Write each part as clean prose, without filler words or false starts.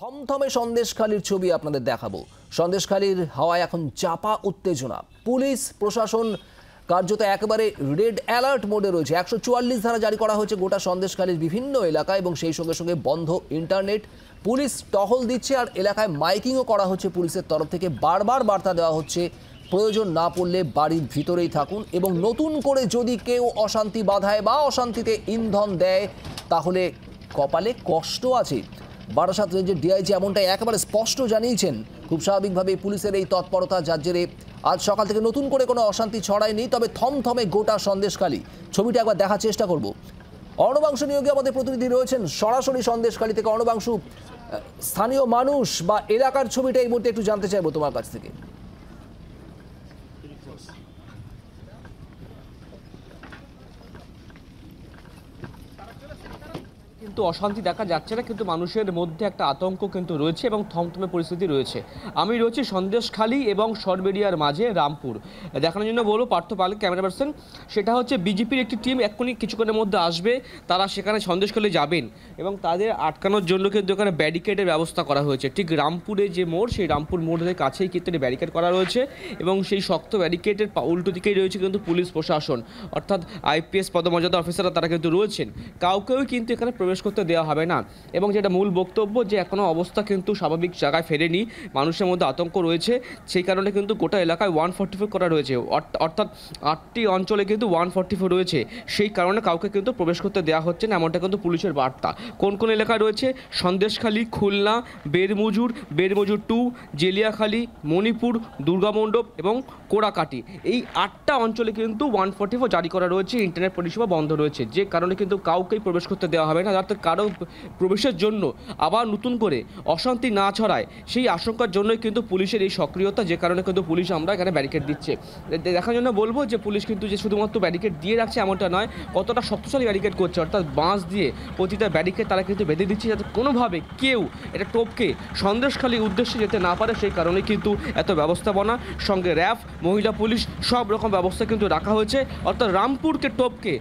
থমথমে সন্দেশখালীর ছবি আপনাদের দেখাবো। সন্দেশখালীর হাওয়ায় এখন চাপা উত্তেজনা। পুলিশ প্রশাসন কার্যত একেবারে রেড অ্যালার্ট মোডে রয়েছে। 144 ধারা জারি করা হয়েছে গোটা সন্দেশখালীর বিভিন্ন এলাকায় এবং সেই সঙ্গে সঙ্গে বন্ধ ইন্টারনেট। পুলিশ টহল দিচ্ছে আর এলাকায় মাইকিংও করা হচ্ছে। পুলিশের তরফ থেকে বারবার বার্তা দেওয়া হচ্ছে প্রয়োজন না পড়লে বাড়ির ভিতরেই থাকুন এবং নতুন করে যদি কেউ অশান্তি বাধায় বা অশান্তিতে ইন্ধন দেয় তাহলে কপালে কষ্ট আছে। বারাসাত রেঞ্জের ডিআইজি এমনটাই একেবারে স্পষ্ট জানিয়েছেন। খুব স্বাভাবিকভাবে পুলিশের এই তৎপরতা যার জেরে আজ সকাল থেকে নতুন করে কোনো অশান্তি ছড়ায়নি, তবে থমথমে গোটা সন্দেশখালী। ছবিটা একবার দেখার চেষ্টা করব। অর্ণবাংশু নিয়োগে আমাদের প্রতিনিধি রয়েছেন সরাসরি সন্দেশখালী থেকে। অর্ণবাংশু, স্থানীয় মানুষ বা এলাকার ছবিটা এই মুহূর্তে একটু জানতে চাইবো তোমার কাছ থেকে। কিন্তু অশান্তি দেখা যাচ্ছে না, কিন্তু মানুষের মধ্যে একটা আতঙ্ক কিন্তু রয়েছে এবং থমথমে পরিস্থিতি রয়েছে। আমি রয়েছি সন্দেশখালী এবং সরবেরিয়ার মাঝে রামপুর। দেখানোর জন্য বলবো পার্থ পাল ক্যামেরা পার্সন, সেটা হচ্ছে বিজেপির একটি টিম এক্ষুনি কিছুক্ষণের মধ্যে আসবে। তারা সেখানে সন্দেশখালী যাবেন এবং তাদের আটকানোর জন্য কিন্তু এখানে ব্যারিকেডের ব্যবস্থা করা হয়েছে। ঠিক রামপুরে যে মোড়, সেই রামপুর মোড়ের কাছেই কিন্তু ব্যারিকেড করা রয়েছে এবং সেই শক্ত ব্যারিকেডের উল্টো দিকেই রয়েছে কিন্তু পুলিশ প্রশাসন, অর্থাৎ আইপিএস পদমর্যাদা অফিসাররা তারা কিন্তু রয়েছেন। কাউকেও কিন্তু এখানে প্রবেশ করতে দেওয়া হবে না এবং যেটা মূল বক্তব্য যে এখনো অবস্থা কিন্তু স্বাভাবিক জায়গায় ফেরেনি, মানুষের মধ্যে আতঙ্ক রয়েছে। সেই কারণে কিন্তু গোটা এলাকায় 144 করা রয়েছে, অর্থাৎ 8টি অঞ্চলে কিন্তু 144 রয়েছে। সেই কারণে কাউকে কিন্তু প্রবেশ করতে দেওয়া হচ্ছে না, এমনটা কিন্তু পুলিশের বার্তা। কোন কোন এলাকায় রয়েছে? সন্দেশখালী, খুলনা, বেরমজুর 2, জেলিয়াখালী, মণিপুর, দুর্গামণ্ডপ এবং কোড়াকাটি, এই 8টা অঞ্চলে কিন্তু 144 জারি করা রয়েছে। ইন্টারনেট পরিষেবা বন্ধ রয়েছে, যে কারণে কিন্তু কাউকেই প্রবেশ করতে দেওয়া হবে না, যাতে কারো প্রবেশের জন্য আবার নতুন করে অশান্তি না ছড়ায় সেই আশঙ্কার জন্যই কিন্তু পুলিশের এই সক্রিয়তা, যে কারণে কিন্তু পুলিশ আমরা এখানে ব্যারিকেড দিচ্ছে। দেখার জন্য বলবো যে পুলিশ কিন্তু যে শুধুমাত্র ব্যারিকেড দিয়ে রাখছে এমনটা নয়, কতটা শক্তিশালী ব্যারিকেড করছে, অর্থাৎ বাঁশ দিয়ে প্রতিটা ব্যারিকেড তারা কিন্তু বেঁধে দিচ্ছে, যাতে কোনোভাবে কেউ এটা টপকে সন্দেশখালীর উদ্দেশ্যে যেতে না পারে। সেই কারণে কিন্তু এত ব্যবস্থাপনা, সঙ্গে র্যাব, মহিলা পুলিশ, সব রকম ব্যবস্থা কিন্তু রাখা হয়েছে। অর্থাৎ রামপুরকে টপকে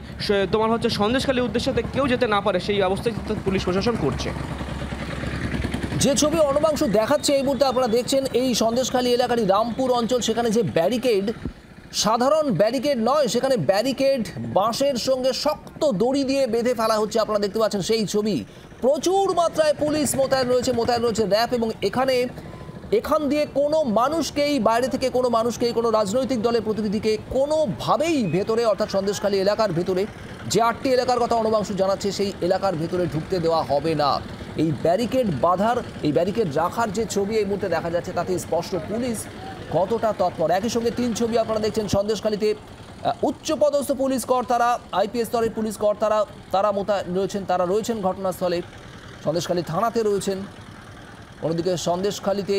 তোমার হচ্ছে সন্দেশখালীর উদ্দেশ্যে কেউ যেতে না পারে সেই ব্যবস্থা পুলিশ প্রশাসন করছে। যে ছবি অর্ণবাংশু দেখাচ্ছে এই মুহূর্তে আপনারা দেখছেন, এই সন্দেশখালী এলাকারই রামপুর অঞ্চল। সেখানে যে ব্যারিকেড, সাধারণ ব্যারিকেড নয়, সেখানে ব্যারিকেড বাঁশের সঙ্গে শক্ত দড়ি দিয়ে বেঁধে ফেলা হচ্ছে। আপনারা দেখতে পাচ্ছেন সেই ছবি। প্রচুর মাত্রায় পুলিশ মোতায়েন রয়েছে র্যাব, এবং এখান দিয়ে কোনো মানুষকেই, বাইরে থেকে কোনো মানুষকেই, কোনো রাজনৈতিক দলের প্রতিনিধিকে কোনোভাবেই ভেতরে, অর্থাৎ সন্দেশখালী এলাকার ভেতরে যে 8টি এলাকার কথা অর্ণবাংশু জানাচ্ছে, সেই এলাকার ভেতরে ঢুকতে দেওয়া হবে না। এই ব্যারিকেড বাঁধার, এই ব্যারিকেড রাখার যে ছবি এই মুহূর্তে দেখা যাচ্ছে, তাতে স্পষ্ট পুলিশ কতটা তৎপর। একই সঙ্গে 3 ছবি আপনারা দেখছেন সন্দেশখালীতে উচ্চপদস্থ পুলিশ কর্তারা, আইপিএস স্তরের পুলিশ কর্তারা তারা মোতায়েন রয়েছেন, তারা রয়েছেন ঘটনাস্থলে, সন্দেশখালী থানাতে রয়েছেন। অন্যদিকে সন্দেশখালীতে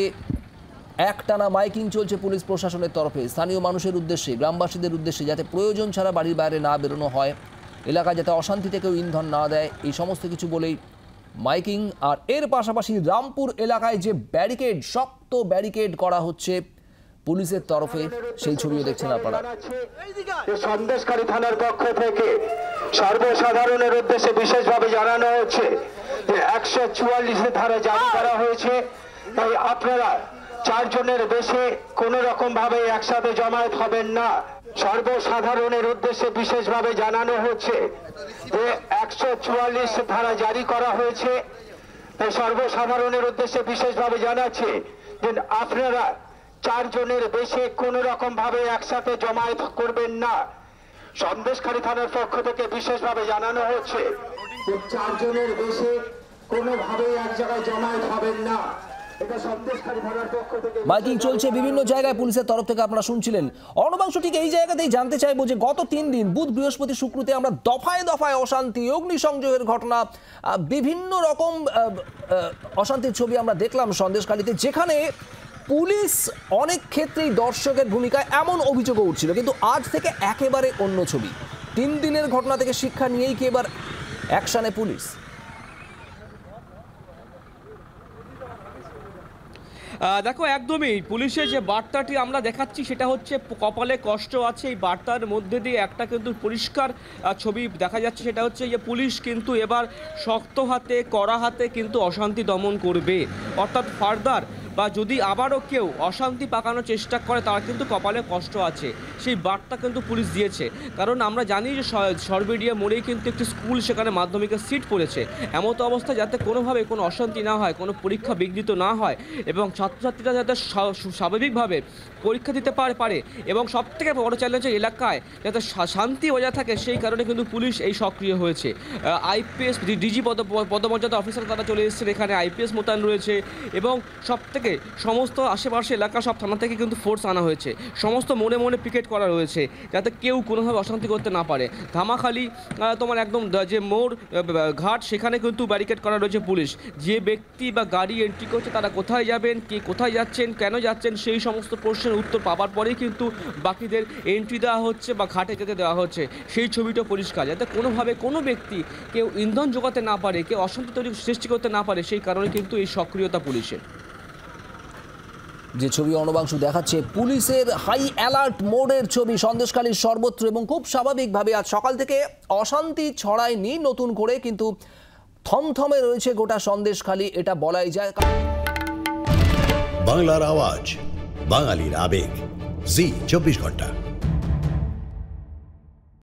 একটানা মাইকিং চলছে পুলিশ প্রশাসনের তরফে স্থানীয় মানুষের উদ্দেশ্যে, গ্রামবাসীদের উদ্দেশ্যে, যাতে প্রয়োজন ছাড়া বাড়ির বাইরে না বেরোনো হয়, এলাকায় যাতে অশান্তিতে কেউ ইন্ধন না দেয়, এই সমস্ত কিছু বলেই মাইকিং। আর এর পাশাপাশি রামপুর এলাকায় যে ব্যারিকেড, শক্ত ব্যারিকেড করা হচ্ছে পুলিশের তরফে, সেই ছবিও দেখছেন আপনারা। সন্দেশখালী থানার পক্ষ থেকে সর্বসাধারণের উদ্দেশ্যে বিশেষভাবে জানানো হচ্ছে যে 144 ধারা জারি করা হয়েছে। তাই আপনারা 4 জনের বেশি কোনো রকম ভাবে একসাথে জমায়েত হবেন না। সর্বসাধারণের উদ্দেশ্যে বিশেষভাবে জানানো হচ্ছে যে 144 ধারা জারি করা হয়েছে। তাই সর্বসাধারণের উদ্দেশ্যে বিশেষভাবে জানাচ্ছে যে আপনারা 4 জনের বেশি কোনো রকম ভাবে একসাথে জমায়েত করবেন না। সন্দেশখালী থানার পক্ষ থেকে বিশেষভাবে জানানো হচ্ছে যে 4 জনের বেশি কোনোভাবে এক জায়গায় জমায়েত হবেন না। মাইকিং চলছে বিভিন্ন জায়গায় পুলিশের তরফ থেকে, আপনারা শুনছিলেন। অর্ণবাংশু, ঠিক এই জায়গাতেই জানতে চাইবো যে গত 3 দিন বুধ, বৃহস্পতি, শুক্রতে আমরা দফায় দফায় অশান্তি, অগ্নিসংযোগের ঘটনা, বিভিন্ন রকম অশান্তির ছবি আমরা দেখলাম সন্দেশখালীতে, যেখানে পুলিশ অনেক ক্ষেত্রেই দর্শকের ভূমিকায়, এমন অভিযোগও উঠছিল। কিন্তু আজ থেকে একেবারে অন্য ছবি। 3 দিনের ঘটনা থেকে শিক্ষা নিয়েই কি এবার অ্যাকশনে পুলিশ? দেখো একদমই পুলিশের যে বার্তাটি আমরা দেখাচ্ছি সেটা হচ্ছে কপালে কষ্ট আছে, এই বার্তার মধ্যে দিয়ে একটা কিন্তু পরিষ্কার ছবি দেখা যাচ্ছে, সেটা হচ্ছে যে পুলিশ কিন্তু এবার শক্ত হাতে কড়া হাতে কিন্তু অশান্তি দমন করবে, অর্থাৎ ফার্দার বা যদি আবারও কেউ অশান্তি পাকানোর চেষ্টা করে তার কিন্তু কপালে কষ্ট আছে, সেই বার্তা কিন্তু পুলিশ দিয়েছে। কারণ আমরা জানি যে সরবেরিয়া মোড়েই কিন্তু একটি স্কুল, সেখানে মাধ্যমিকের সিট পড়েছে, এমতো অবস্থায় যাতে কোনোভাবে কোনো অশান্তি না হয়, কোনো পরীক্ষা বিঘ্নিত না হয় এবং ছাত্রছাত্রীরা যাতে স্বাভাবিকভাবে পরীক্ষা দিতে পারে এবং সবথেকে বড় চ্যালেঞ্জের এলাকায় যাতে শান্তি বজায় থাকে, সেই কারণে কিন্তু পুলিশ এই সক্রিয় হয়েছে। আইপিএস ডিজি পদমর্যাদা অফিসার তারা চলে এসেছেন, এখানে আইপিএস মোতায়েন রয়েছে এবং সবথেকে সমস্ত আশেপাশে এলাকা সব থানা থেকে কিন্তু ফোর্স আনা হয়েছে, সমস্ত মনে মনে পিকেট করা রয়েছে যাতে কেউ কোনোভাবে অশান্তি করতে না পারে। ধামাখালি তোমার একদম যে মোড় ঘাট সেখানে কিন্তু ব্যারিকেড করা রয়েছে পুলিশ, যে ব্যক্তি বা গাড়ি এন্ট্রি করছে তারা কোথায় যাবেন, কে কোথায় যাচ্ছেন, কেন যাচ্ছেন, সেই সমস্ত প্রশ্নের উত্তর পাওয়ার পরেই কিন্তু বাকিদের এন্ট্রি দেওয়া হচ্ছে বা ঘাটে যেতে দেওয়া হচ্ছে। সেই ছবিটা পরিষ্কার, যাতে কোনোভাবে কোনো ব্যক্তি কেউ ইন্ধন যোগাতে না পারে, কেউ অশান্তি তৈরি সৃষ্টি করতে না পারে, সেই কারণে কিন্তু এই সক্রিয়তা পুলিশের। যে ছবি অনবাংশু দেখাচ্ছে পুলিশের হাই অ্যালার্ট মোডের ছবি সন্দেশখালীর সর্বত্র, এবং খুব স্বাভাবিকভাবে আজ সকাল থেকে অশান্তি ছড়ায়নি নতুন করে, কিন্তু থমথমে রয়েছে গোটা সন্দেশখালী, এটা বলাই যায়। বাংলার আওয়াজ, বাঙালির আবেগ, জি 24 ঘন্টা।